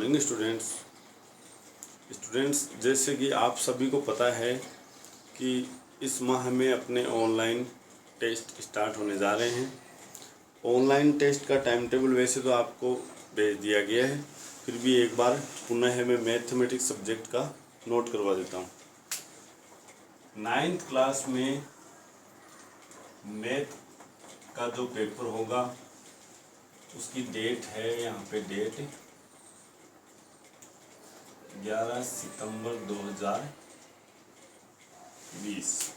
Morning students, जैसे कि आप सभी को पता है कि इस माह में अपने ऑनलाइन टेस्ट स्टार्ट होने जा रहे हैं। ऑनलाइन टेस्ट का टाइम टेबल वैसे तो आपको भेज दिया गया है, फिर भी एक बार पुनः मैं मैथमेटिक्स सब्जेक्ट का नोट करवा देता हूँ। 9th क्लास में मैथ का जो पेपर होगा उसकी डेट है, यहाँ पे डेट 11 सितंबर 2020।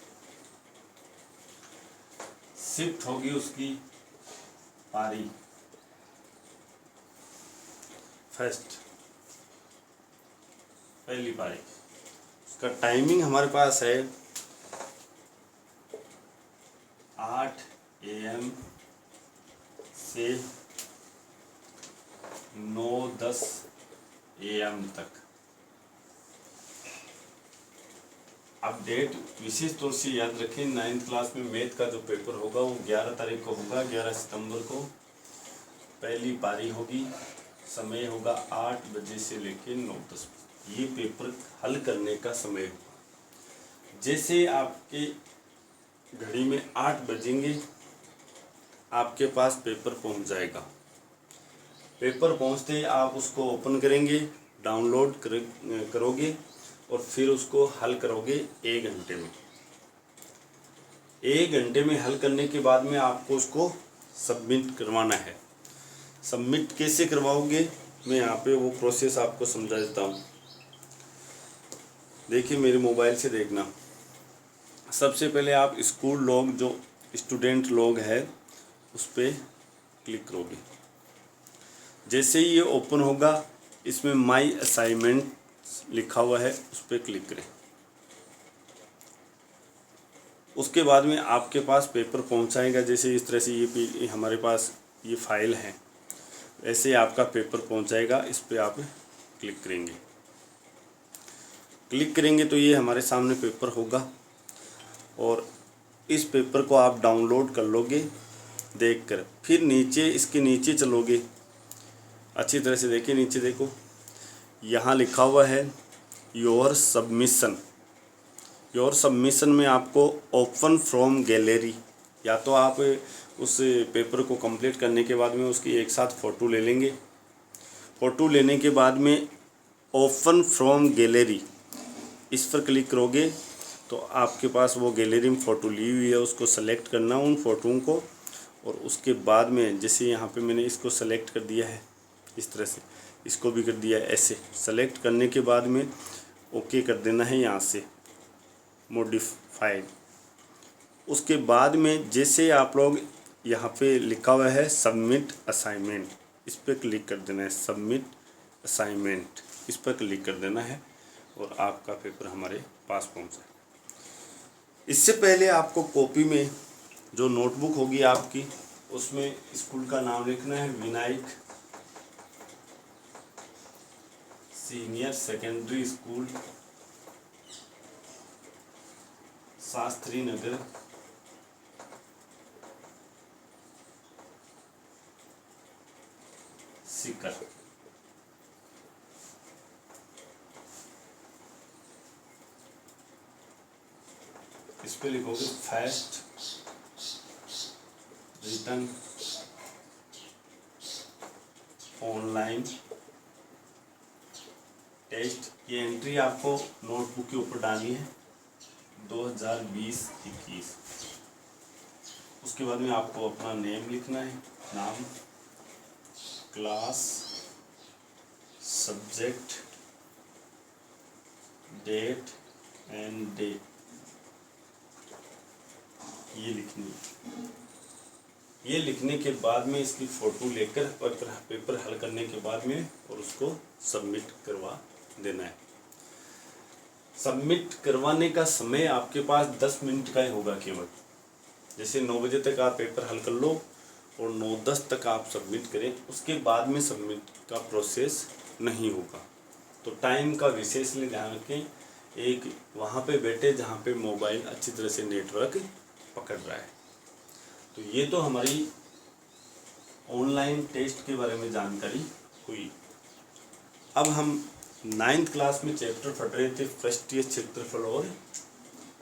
शिफ्ट होगी उसकी पारी फर्स्ट, पहली पारी। उसका टाइमिंग हमारे पास है 8 AM से 9-10 AM तक। अब डेट विशेष तौर से याद रखें, 9th क्लास में मैथ का जो पेपर होगा वो 11 तारीख को होगा। 11 सितंबर को पहली पारी होगी। समय होगा 8 बजे से लेकर 9-10 बजे। ये पेपर हल करने का समय होगा। जैसे आपके घड़ी में 8 बजेंगे आपके पास पेपर पहुंच जाएगा। पेपर पहुंचते ही आप उसको ओपन करेंगे, डाउनलोड करोगे और फिर उसको हल करोगे 1 घंटे में। 1 घंटे में हल करने के बाद में आपको उसको सबमिट करवाना है। सबमिट कैसे करवाओगे, मैं यहाँ पे वो प्रोसेस आपको समझा देता हूँ। देखिए मेरे मोबाइल से देखना। सबसे पहले आप स्कूल लॉग जो स्टूडेंट लॉग है उस पर क्लिक करोगे। जैसे ही ये ओपन होगा, इसमें माई असाइनमेंट लिखा हुआ है, उस पर क्लिक करें। उसके बाद में आपके पास पेपर पहुंचाएगा। जैसे इस तरह से ये हमारे पास ये फाइल है, ऐसे आपका पेपर पहुंचाएगा। इस पर आप क्लिक करेंगे। क्लिक करेंगे तो ये हमारे सामने पेपर होगा और इस पेपर को आप डाउनलोड कर लोगे देखकर। फिर नीचे इसके नीचे चलोगे, अच्छी तरह से देखिए, नीचे देखो, यहाँ लिखा हुआ है योर सबमिशन। योर सबमिशन में आपको ओपन फ्रॉम गैलरी, या तो आप उस पेपर को कंप्लीट करने के बाद में उसकी एक साथ फ़ोटो ले लेंगे। फ़ोटो लेने के बाद में ओपन फ्रॉम गैलरी इस पर क्लिक करोगे तो आपके पास वो गैलरी में फ़ोटो ली हुई है, उसको सेलेक्ट करना उन फ़ोटों को। और उसके बाद में जैसे यहाँ पे मैंने इसको सेलेक्ट कर दिया है, इस तरह से इसको भी कर दिया है। ऐसे सेलेक्ट करने के बाद में ओके कर देना है यहाँ से मॉडिफाइड। उसके बाद में जैसे आप लोग यहाँ पे लिखा हुआ है सबमिट असाइनमेंट, इस पर क्लिक कर देना है। सबमिट असाइनमेंट इस पर क्लिक कर देना है और आपका पेपर हमारे पास पहुँचा। इससे पहले आपको कॉपी में जो नोटबुक होगी आपकी, उसमें स्कूल का नाम लिखना है, Vinayak senior secondary school, Shastri Nagar, Sikar. इस पे लिखोगे फर्स्ट रिटन ऑनलाइन टेस्ट। ये एंट्री आपको नोटबुक के ऊपर डालनी है 2020-21। उसके बाद में आपको अपना नेम लिखना है, नाम, class, subject, date and day, ये लिखनी है। ये लिखने के बाद में इसकी फ़ोटो लेकर पेपर हल करने के बाद में और उसको सबमिट करवा देना है। सबमिट करवाने का समय आपके पास 10 मिनट का ही होगा केवल। जैसे 9 बजे तक आप पेपर हल कर लो और 9-10 तक आप सबमिट करें, उसके बाद में सबमिट का प्रोसेस नहीं होगा। तो टाइम का विशेष ध्यान रखें। एक वहाँ पे बैठे जहाँ पे मोबाइल अच्छी तरह से नेटवर्क पकड़ रहा है। तो ये तो हमारी ऑनलाइन टेस्ट के बारे में जानकारी हुई। अब हम 9th क्लास में चैप्टर पढ़ रहे थे पृष्ठीय क्षेत्रफल और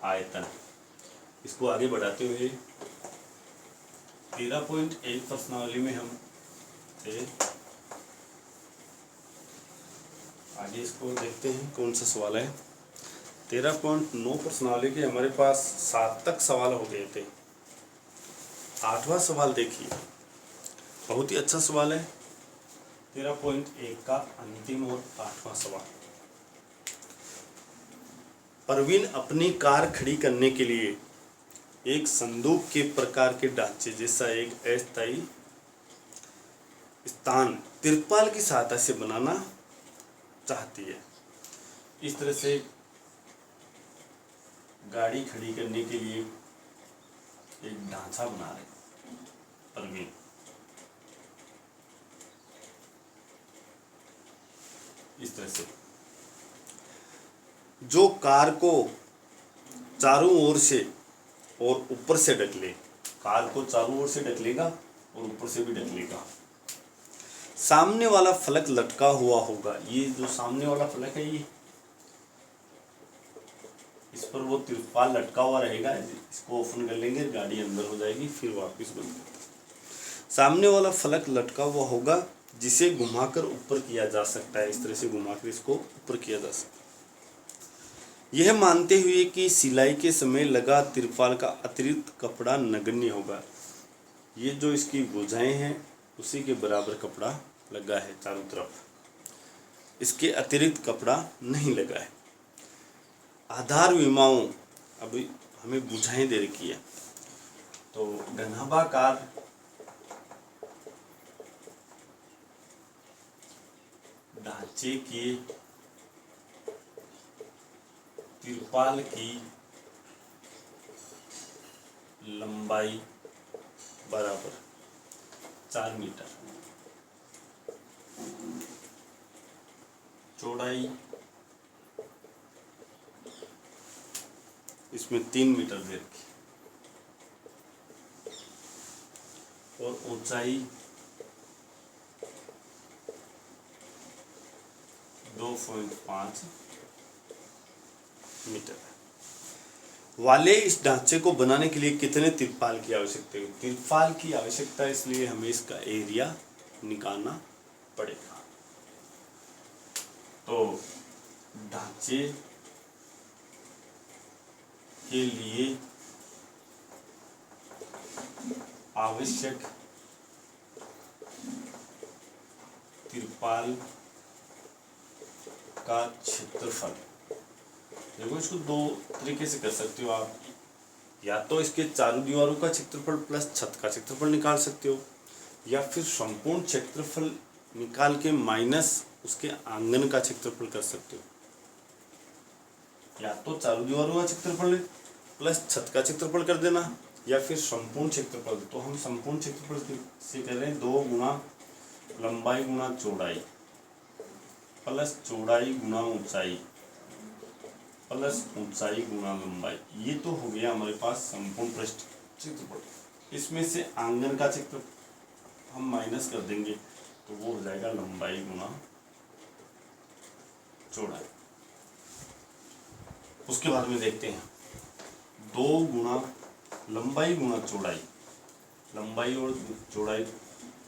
आयतन। इसको आगे बढ़ाते हुए 13.1 प्रश्नावली में हम थे। आगे इसको देखते हैं कौन सा सवाल है। 13.9 प्रश्नावली के हमारे पास 7 तक सवाल हो गए थे। 8वां सवाल देखिए, बहुत ही अच्छा सवाल है। 13.1 का अंतिम और 8वां सवाल। प्रवीण अपनी कार खड़ी करने के लिए एक संदूक के प्रकार के ढांचे जैसा एक अस्थायी स्थान तिरपाल की सहायता से बनाना चाहती है। इस तरह से गाड़ी खड़ी करने के लिए एक ढांचा बना रहे प्रवीण। इस तरह से जो कार को चारों ओर से और ऊपर से ढक ले, कार को चारों ओर से ढक लेगा और ऊपर से भी ढक लेगा। सामने वाला फलक लटका हुआ होगा। ये जो सामने वाला फलक है, ये इस पर वो तिरपाल लटका हुआ रहेगा। इसको ओपन कर लेंगे, गाड़ी अंदर हो जाएगी, फिर वापस बंद कर देंगे। सामने वाला फलक लटका हुआ होगा जिसे घुमाकर ऊपर किया जा सकता है। इस तरह से घुमाकर इसको ऊपर किया जा सकता है, यह मानते हुए कि सिलाई के समय लगा तिरपाल का अतिरिक्त कपड़ा नगण्य होगा। ये जो इसकी भुजाएं हैं उसी के बराबर कपड़ा लगा है चारों तरफ, इसके अतिरिक्त कपड़ा नहीं लगा है। आधार विमाओं, अभी हमें भुजाएं दे रखी है, तो घनाभाकार ढांचे के तिरपाल की लंबाई बराबर 4 मीटर, चौड़ाई इसमें 3 मीटर दे रखी और ऊंचाई 2.5 मीटर वाले इस ढांचे को बनाने के लिए कितने तिरपाल की आवश्यकता है? तिरपाल की आवश्यकता, इसलिए हमें इसका एरिया निकालना पड़ेगा। तो ढांचे के लिए आवश्यक तिरपाल का क्षेत्रफल, देखो इसको 2 तरीके से कर सकते हो आप। या तो इसके चारों दीवारों का क्षेत्रफल प्लस छत का क्षेत्रफल निकाल सकते हो, या फिर संपूर्ण क्षेत्रफल निकाल के माइनस उसके आंगन का क्षेत्रफल कर सकते हो। या तो चारों दीवारों का क्षेत्रफल प्लस छत का क्षेत्रफल कर देना, या फिर संपूर्ण क्षेत्रफल। तो हम संपूर्ण क्षेत्रफल से कर रहे हैं 2 गुना लंबाई गुना चौड़ाई प्लस चौड़ाई गुना ऊंचाई प्लस ऊंचाई गुना लंबाई। ये तो हो गया हमारे पास संपूर्ण पृष्ठ क्षेत्रफल। इसमें से आंगन का क्षेत्रफल हम माइनस कर देंगे, तो वो हो जाएगा लंबाई गुना चौड़ाई। उसके बाद में देखते हैं 2 गुना लंबाई गुना चौड़ाई, लंबाई और चौड़ाई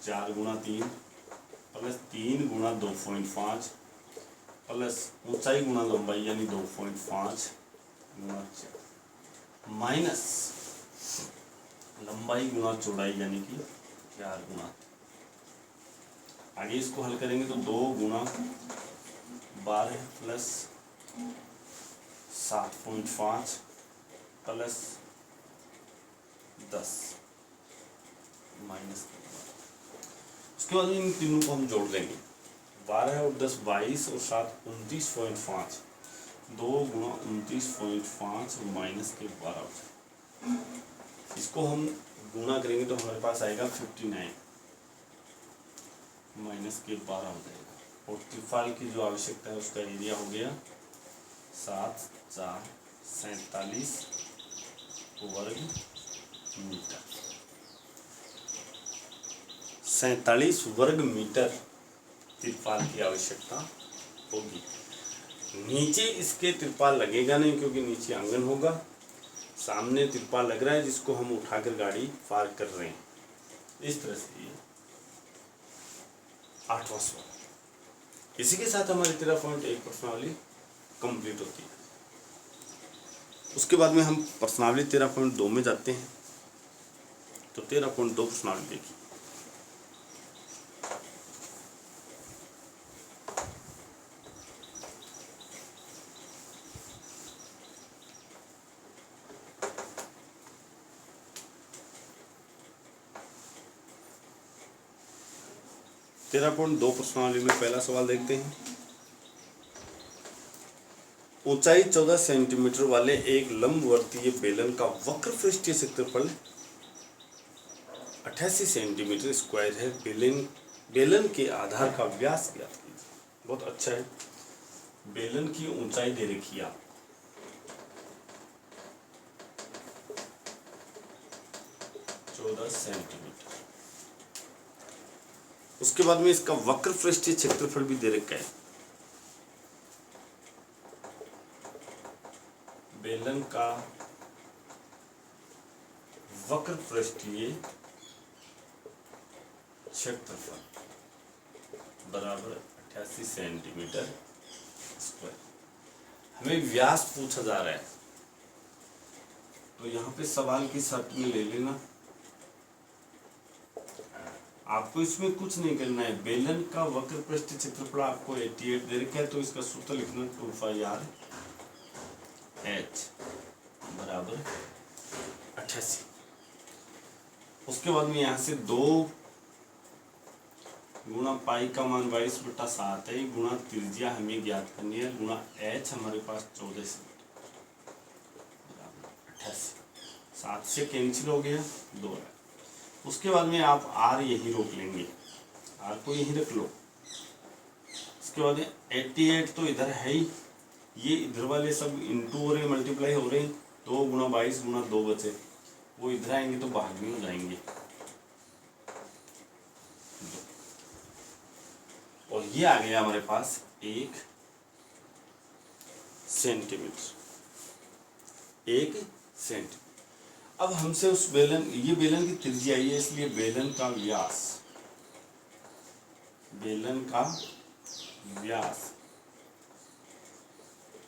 4 गुना 3 प्लस 3 गुना 2.5 प्लस ऊंचाई गुना लंबाई यानी 2.5 गुना 4 माइनस लंबाई गुना चौड़ाई यानी कि 4 गुना। आगे इसको हल करेंगे तो 2 गुना 12 प्लस 7.5 प्लस 10 माइनस। उसके बाद इन तीनों को हम जोड़ देंगे, 12 और 10 22 और 7 29.5, 2 गुना 29.5 माइनस के 12। इसको हम गुना करेंगे तो हमारे पास आएगा 59 माइनस के 12 हो जाएगा। और तिरपाल की जो आवश्यकता है उसका एरिया हो गया 7 4 47 वर्ग मीटर। 47 वर्ग मीटर तिरपाल की आवश्यकता होगी। नीचे इसके तिरपाल लगेगा नहीं क्योंकि नीचे आंगन होगा, सामने तिरपाल लग रहा है जिसको हम उठाकर गाड़ी पार्क कर रहे हैं। इस तरह से ये 8वां सवाल। इसी के साथ हमारी 13.1 प्रश्नावली कंप्लीट होती है। उसके बाद में हम प्रश्नावली 13.2 में जाते हैं। तो 13.2 प्रश्नावली देखिए। तेरह पॉइंट दो प्रश्नावली में पहला सवाल देखते हैं। ऊंचाई 14 सेंटीमीटर वाले एक लंबवर्तीय बेलन का वक्र पृष्ठीय क्षेत्रफल 88 सेंटीमीटर स्क्वायर है। बेलन के आधार का व्यास ज्ञात कीजिए। बहुत अच्छा है। बेलन की ऊंचाई दे रखी है आप 14 सेंटीमीटर। उसके बाद में इसका वक्र पृष्ठीय क्षेत्रफल भी दे रखा है। बेलन का वक्र पृष्ठीय क्षेत्रफल बराबर 88 सेंटीमीटर स्क्वायर। हमें व्यास पूछा जा रहा है, तो यहाँ पे सवाल की शर्त में ले लेना, आपको इसमें कुछ नहीं करना है। बेलन का वक्र पृष्ठीय क्षेत्रफल आपको 88 दे रखा है, तो इसका सूत्र लिखना 2πr h बराबर 88। उसके बाद में यहाँ से 2 गुणा पाई का मान 22/7 है, गुणा त्रिज्या हमें ज्ञात करनी है, गुणा h हमारे पास 14 बराबर 88। 7 से कैंसिल हो गया, 2 है। उसके बाद में आप r यही रोक लेंगे, r को यही रख लो। उसके बाद 88 तो इधर है ही, ये इधर वाले सब इंटू हो रहे, मल्टीप्लाई हो रहे हैं। 2 गुणा 22 गुणा 2 बचे, वो इधर आएंगे तो भाग में हो जाएंगे। और ये आ गया हमारे पास 1 सेंटीमीटर। 1 सेंटीमीटर। अब हमसे उस बेलन, ये बेलन की त्रिज्या है, इसलिए बेलन का व्यास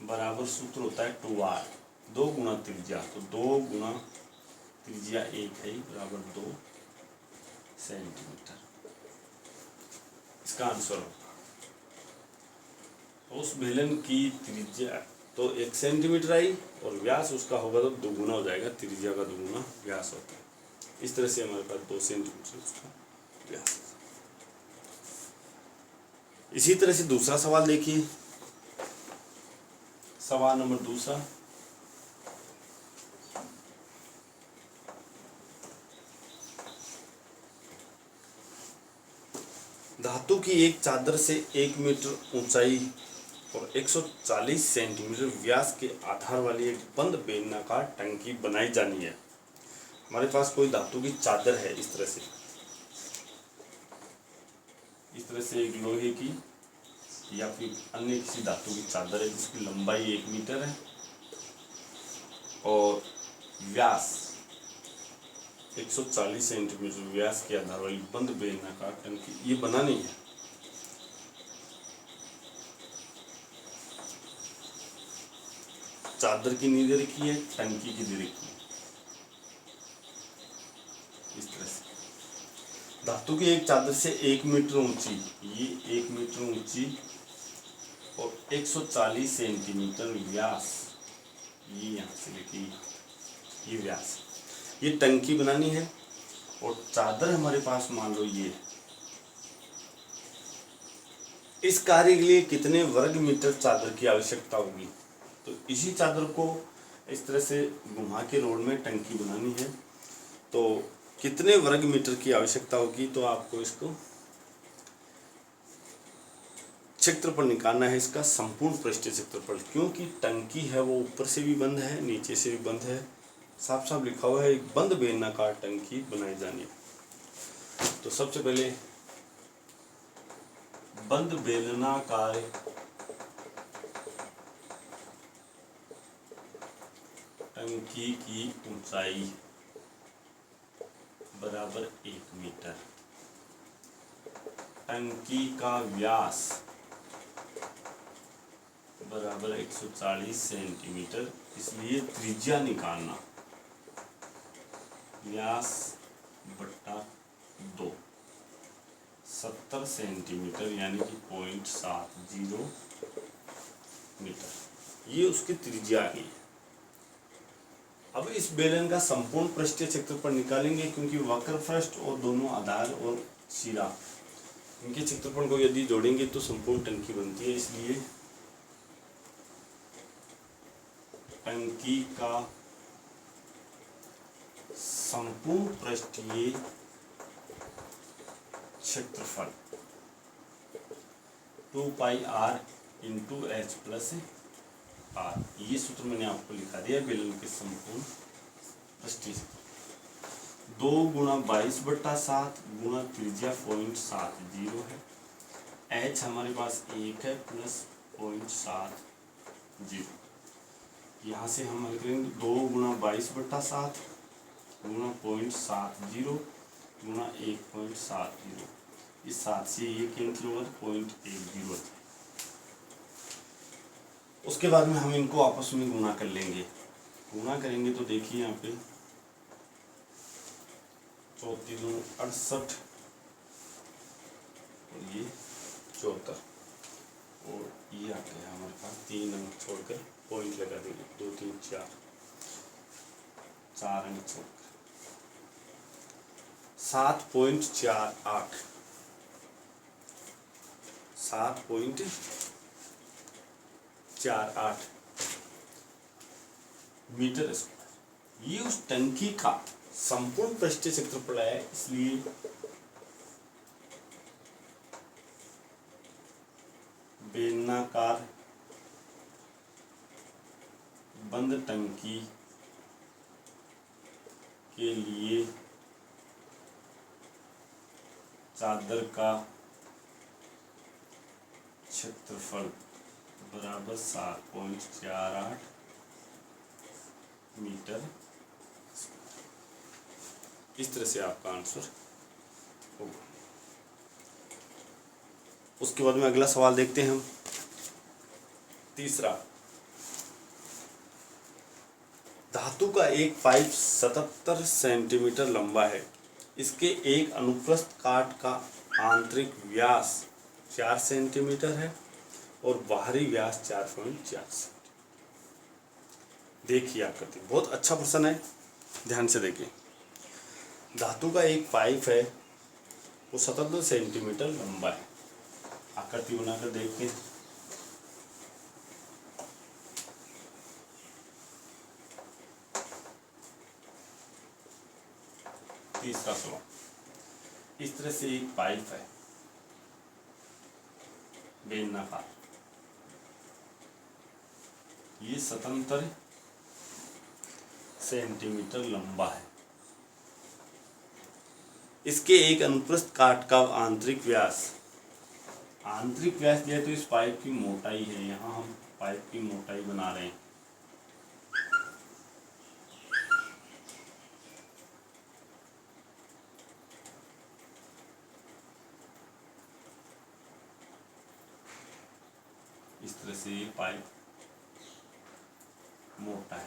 बराबर सूत्र होता है 2r, 2 गुणा त्रिज्या, तो 2 गुणा त्रिज्या 1 है बराबर 2 सेंटीमीटर। इसका आंसर होगा उस बेलन की त्रिज्या तो 1 सेंटीमीटर आई और व्यास उसका होगा तो 2 गुना हो जाएगा, त्रिज्या का 2 गुना व्यास होता है। इस तरह से हमारे पास 2 सेंटीमीटर उसका व्यास। इसी तरह से दूसरा सवाल देखिए। सवाल नंबर दूसरा, धातु की एक चादर से 1 मीटर ऊंचाई और 140 सेंटीमीटर व्यास के आधार वाली एक बंद बेलनाकार टंकी बनाई जानी है। हमारे पास कोई धातु की चादर है, इस तरह से एक लोहे की या फिर अन्य किसी धातु की चादर है जिसकी लंबाई 1 मीटर है और व्यास 140 सेंटीमीटर व्यास के आधार वाली बंद बेलनाकार टंकी ये बनानी है। चादर की नींव दे रखी है, टंकी की दे रखी है। इस तरह से धातु की एक चादर से 1 मीटर ऊंची, ये 1 मीटर ऊंची और 140 सेंटीमीटर व्यास, ये यहाँ से देखिए ये व्यास, ये टंकी बनानी है। और चादर हमारे पास मान लो ये, इस कार्य के लिए कितने वर्ग मीटर चादर की आवश्यकता होगी? तो इसी चादर को इस तरह से घुमा के रोड में टंकी बनानी है, तो कितने वर्ग मीटर की आवश्यकता होगी? तो आपको इसको क्षेत्रफल निकालना है, इसका संपूर्ण पृष्ठीय क्षेत्रफल, क्योंकि टंकी है वो ऊपर से भी बंद है नीचे से भी बंद है। साफ साफ लिखा हुआ है एक बंद बेलनाकार टंकी बनाई जानी है। तो सबसे पहले बंद बेलनाकार टंकी की ऊंचाई बराबर 1 मीटर। टंकी का व्यास बराबर 140 सेंटीमीटर। इसलिए त्रिज्या निकालना व्यास बट्टा 2 70 सेंटीमीटर यानी कि 0.70 मीटर। ये उसकी त्रिज्या आ गई। अब इस बेलन का संपूर्ण पृष्ठीय क्षेत्रफल निकालेंगे, क्योंकि वक्र पृष्ठ और दोनों आधार और सिरा इनके क्षेत्रफल को यदि जोड़ेंगे तो संपूर्ण टंकी बनती है। इसलिए टंकी का संपूर्ण पृष्ठीय क्षेत्रफल 2πr × h + r। ये सूत्र मैंने आपको लिखा दिया। बेलन के संपूर्ण पृष्ठीय 2 × 22/7 गुणा त्रिज्या 0.70 है। h हमारे पास 1 है प्लस 0.70। यहाँ से हम हल करेंगे 2 × 22/7 गुणा 0.70 गुणा 1.70। इस 7 से ये कैंसिल होगा 0.10। उसके बाद में हम इनको आपस में गुणा कर लेंगे। गुणा करेंगे तो देखिए यहाँ पे 34 दूनी 68 और ये 74 और ये आ गया हमारे पास 3 अंक छोड़कर पॉइंट लगा देंगे 2 3 4 अंक छोड़कर 7.48 मीटर स्क्वायर। ये उस टंकी का संपूर्ण पृष्ठीय क्षेत्रफल है। इसलिए बेलनाकार बंद टंकी के लिए चादर का क्षेत्रफल बराबर 7.48 मीटर। इस तरह से आपका आंसर होगा। उसके बाद में अगला सवाल देखते हैं हम। तीसरा, धातु का एक पाइप 77 सेंटीमीटर लंबा है। इसके एक अनुप्रस्थ काट का आंतरिक व्यास 4 सेंटीमीटर है और बाहरी व्यास 4.4 सेंटीमीटर। देखिए आप करते बहुत अच्छा प्रश्न है, ध्यान से देखिए। धातु का एक पाइप है, वो 77 सेंटीमीटर लंबा है। आकृति बनाकर देखते हैं। तीसरा सवाल, इस तरह से एक पाइप है बेलनाकार, ये 77 सेंटीमीटर लंबा है। इसके एक अनुप्रस्थ काट का आंतरिक व्यास दिया है, तो इस पाइप की मोटाई है। यहाँ हम पाइप की मोटाई बना रहे हैं। इस तरह से ये पाइप मोटा है।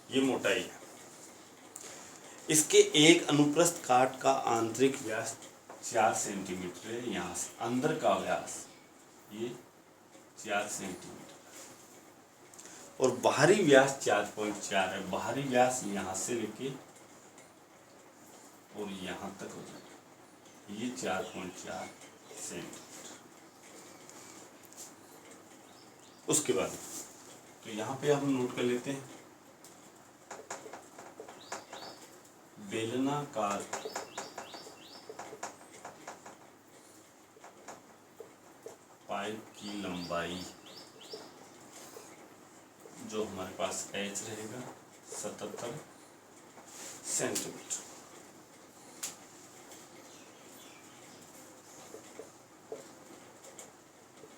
ये मोटाई है। इसके एक अनुप्रस्थ काट का आंतरिक व्यास 4 सेंटीमीटर है। यहाँ से अंदर का व्यास ये 4 सेंटीमीटर और बाहरी व्यास 4.4 है। बाहरी व्यास यहाँ से लेके और यहाँ तक हो जाएगा, ये 4.4 सेंटीमीटर। उसके बाद तो यहाँ पे हम नोट कर लेते हैं, बेलनाकार पाइप की लंबाई जो हमारे पास h रहेगा 77 सेंटीमीटर।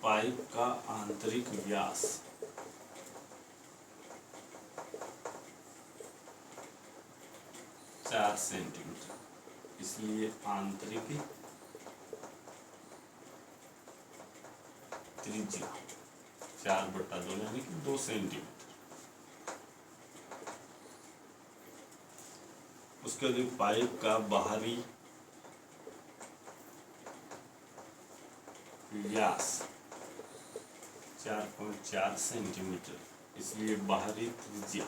पाइप का आंतरिक व्यास 4 सेंटीमीटर, इसलिए आंतरिक त्रिज्या 4/2 यानी कि 2 सेंटीमीटर। उसके बाद पाइप का बाहरी व्यास 4.4 सेंटीमीटर, इसलिए बाहरी त्रिज्या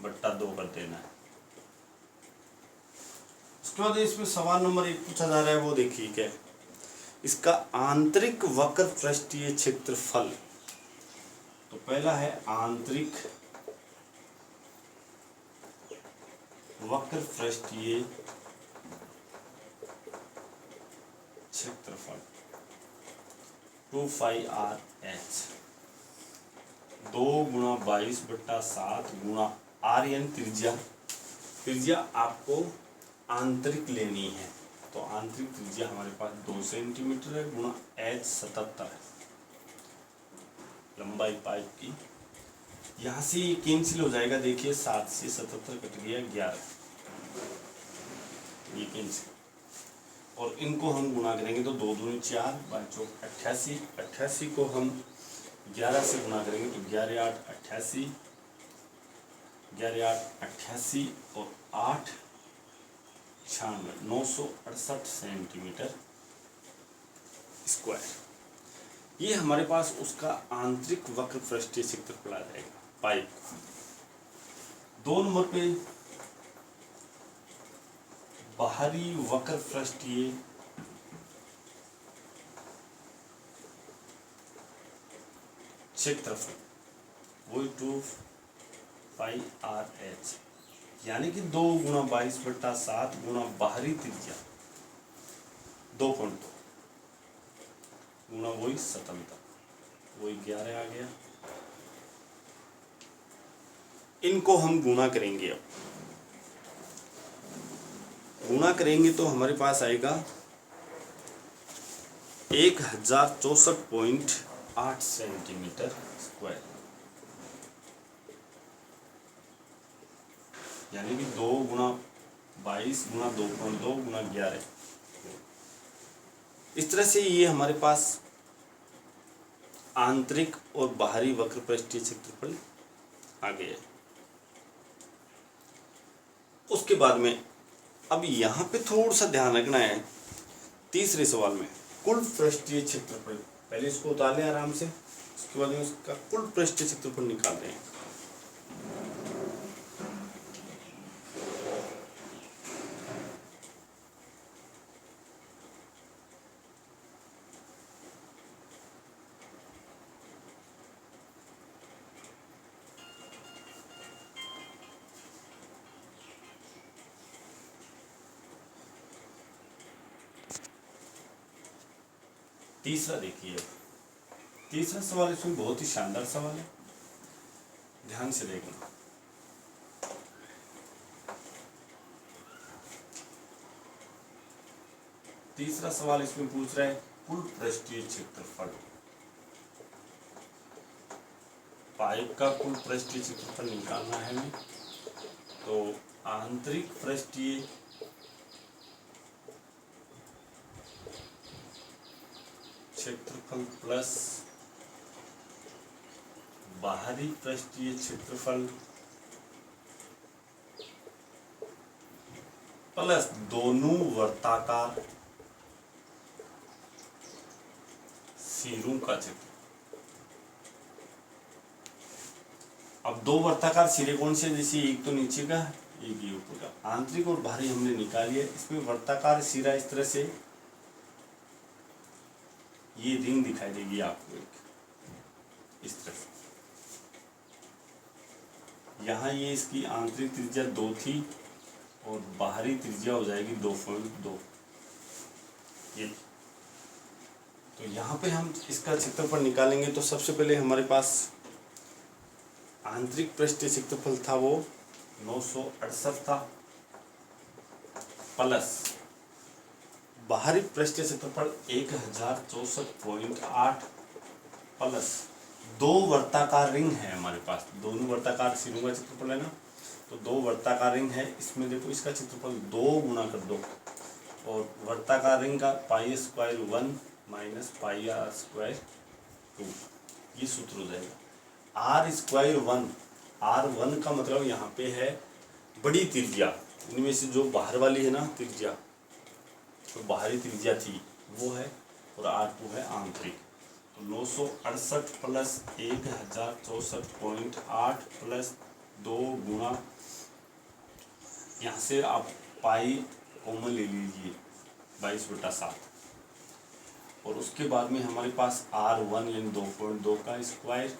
बट्टा 2 कर देना है। उसके बाद इसमें सवाल नंबर 1 पूछा जा रहा है, वो देखिए क्या है। इसका आंतरिक वक्र पृष्ठीय क्षेत्रफल, तो पहला है आंतरिक वक्र पृष्ठीय क्षेत्रफल 2πr/h 2 × 22/7 × r यानी त्रिज्या आपको आंतरिक लेनी है, तो आंतरिक त्रिज्या हमारे पास 2 सेंटीमीटर है, गुणा h 77 है लंबाई पाइप की। यहाँ से ये कैंसिल हो जाएगा, देखिए 7 से 77 कट गया 11, ये कैंसिल। और इनको हम गुणा करेंगे तो 2 दूनी 4, 5 88, 88 को हम 11 से गुणा करेंगे तो 11 8 88, 11 8 88 और 8 96, 968 सेंटीमीटर स्क्वायर। ये हमारे पास उसका आंतरिक वक्र पृष्ठीय क्षेत्रफल आ जाएगा पाइप का। 2 नंबर पे बाहरी वक्र पृष्ठीय क्षेत्रफल, वही 2πr/h यानी कि 2 × 22/7 × बाहरी त्रिज्या 2.2 गुणा वही 77, वही 11 आ गया। इनको हम गुणा करेंगे, अब गुणा करेंगे तो हमारे पास आएगा 1064.8 सेंटीमीटर स्क्वायर, यानी कि 2 × 22 × 2.2 × 11। इस तरह से ये हमारे पास आंतरिक और बाहरी वक्र पृष्ठीय क्षेत्रफल आ गया। उसके बाद में अब यहाँ पे थोड़ा सा ध्यान रखना है, तीसरे सवाल में कुल पृष्ठीय क्षेत्रफल, पहले इसको उतार लें आराम से, उसके बाद में उसका कुल पृष्ठीय क्षेत्रफल निकाल रहे हैं। तीसरा देखिए, तीसरा सवाल इसमें बहुत ही शानदार सवाल है, ध्यान से देखना। तीसरा सवाल इसमें पूछ रहा है कुल पृष्ठीय क्षेत्रफल, पाइप का कुल पृष्ठीय क्षेत्रफल निकालना है हमें। तो आंतरिक पृष्ठीय क्षेत्रफल प्लस बाहरी पृष्ठीय क्षेत्रफल प्लस दोनों वर्ताकार सिरों का क्षेत्र। अब 2 वर्ताकार सिरे कौन से, जैसे एक तो नीचे का एक ये ऊपर का, आंतरिक और बाहरी हमने निकाली है। इसमें वर्ताकार सिरा इस तरह से ये रिंग दिखाई देगी आपको एक इस तरह से, यहाँ ये इसकी आंतरिक त्रिज्या 2 थी और बाहरी त्रिज्या हो जाएगी 2.2। ये तो यहाँ पे हम इसका क्षेत्रफल निकालेंगे तो सबसे पहले हमारे पास आंतरिक पृष्ठीय क्षेत्रफल था वो 968 था, प्लस बाहरी पृष्ठीय क्षेत्रफल 1064.8 प्लस 2 वर्ताकार रिंग है हमारे पास, दोनों वर्ताकार सिरों का क्षेत्रफल है ना, तो 2 वर्ताकार रिंग है। इसमें देखो इसका क्षेत्रफल 2 गुना कर दो, और वर्ताकार रिंग का pi square 1 minus pi r square 2, ये सूत्र हो जाएगा। आर स्क्वायर 1, आर 1 का मतलब यहाँ पे है बड़ी त्रिज्या, इनमें से जो बाहर वाली है ना त्रिज्या, तो बाहरी त्रिज्या थी वो है, और R2 है आंतरिक। तो 968 प्लस 1064.8 प्लस 2 गुना, यहाँ से आप पाई कॉमन ले लीजिए 22/7, और उसके बाद में हमारे पास R1 यानी 2.2 का स्क्वायर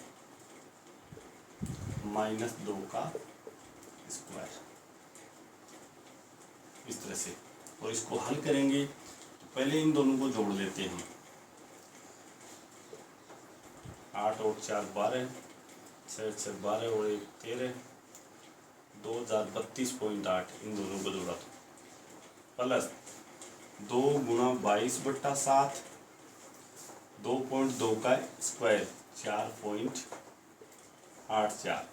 माइनस 2 का स्क्वायर, इस तरह से। और इसको हल करेंगे तो पहले इन दोनों को जोड़ लेते हैं। 8 और 4 12, 6 6 12 और 1 13, 2032.8, इन दोनों को जोड़ा तो प्लस 2 गुना 22/7, 2.2 का स्क्वायर 4.84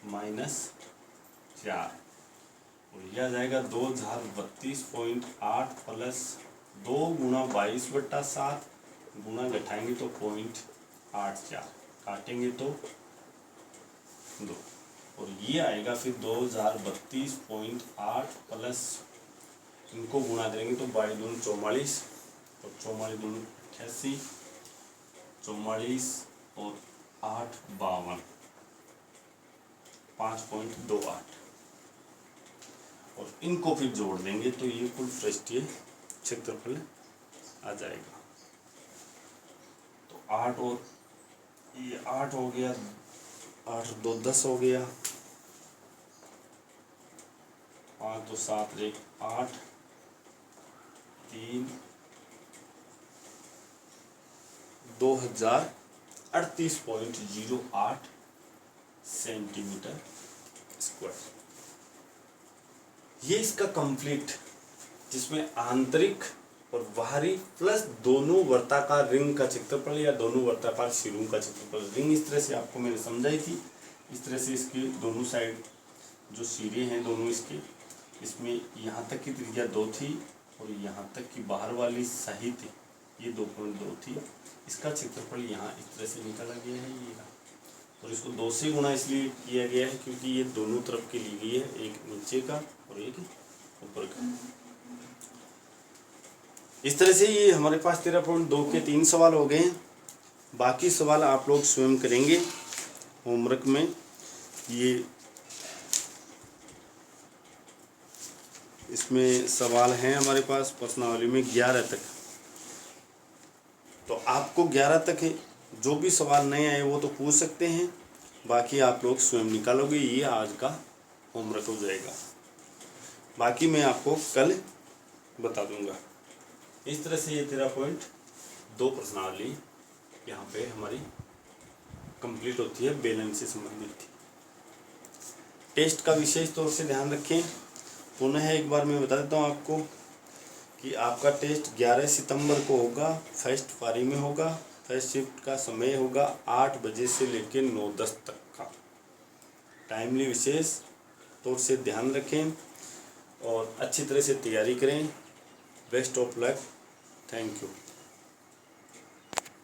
माइनस 4, और यह आ जाएगा 2032.8 प्लस 2 गुना 22/7 गुना घटाएंगे तो 0.84, काटेंगे तो 2, और ये आएगा फिर 2032.8 प्लस, इनको गुणा करेंगे तो 22 44, और 44 दूनी 88, 44 और 8 52, 5.28, और इनको फिर जोड़ देंगे तो ये कुल पृष्ठीय क्षेत्रफल आ जाएगा। तो 8 और ये 8 हो गया, 8 2 10 हो गया, 5 2 7 1 8, 3 2038.08 सेंटीमीटर स्क्वायर। ये इसका कंप्लीट, जिसमें आंतरिक और बाहरी प्लस दोनों वर्ताकार रिंग का क्षेत्रफल या दोनों वर्ताकार सिरों का क्षेत्रफल। रिंग इस तरह से आपको मैंने समझाई थी, इस तरह से इसकी दोनों साइड जो सिरे हैं दोनों इसके, इसमें यहाँ तक की त्रिज्या 2 थी और यहाँ तक की बाहर वाली सहित ये 2.2 थी। इसका क्षेत्रफल यहाँ इस तरह से निकाला गया है ये, और इसको 2 से गुणा इसलिए किया गया है क्योंकि ये दोनों तरफ के ली गई है, एक नीचे का और एक ऊपर का। इस तरह से ये हमारे पास 13.2 के 3 सवाल हो गए हैं। बाकी सवाल आप लोग स्वयं करेंगे होमवर्क में। ये इसमें सवाल हैं हमारे पास प्रश्नावली में 11 तक, तो आपको 11 तक है, जो भी सवाल नहीं आए वो तो पूछ सकते हैं, बाकी आप लोग स्वयं निकालोगे। ये आज का होमवर्क हो जाएगा, बाकी मैं आपको कल बता दूंगा। इस तरह से ये 13.2 प्रश्नावली यहाँ पे हमारी कंप्लीट होती है, बेलन से संबंधित थी। टेस्ट का विशेष तौर से ध्यान रखें। पुनः एक बार मैं बता देता हूँ आपको कि आपका टेस्ट 11 सितंबर को होगा, फर्स्ट पारी में होगा। फर्स्ट शिफ्ट का समय होगा 8 बजे से लेकर 9:10 तक का। टाइमली विशेष तौर से ध्यान रखें और अच्छी तरह से तैयारी करें। Best of luck. Thank you.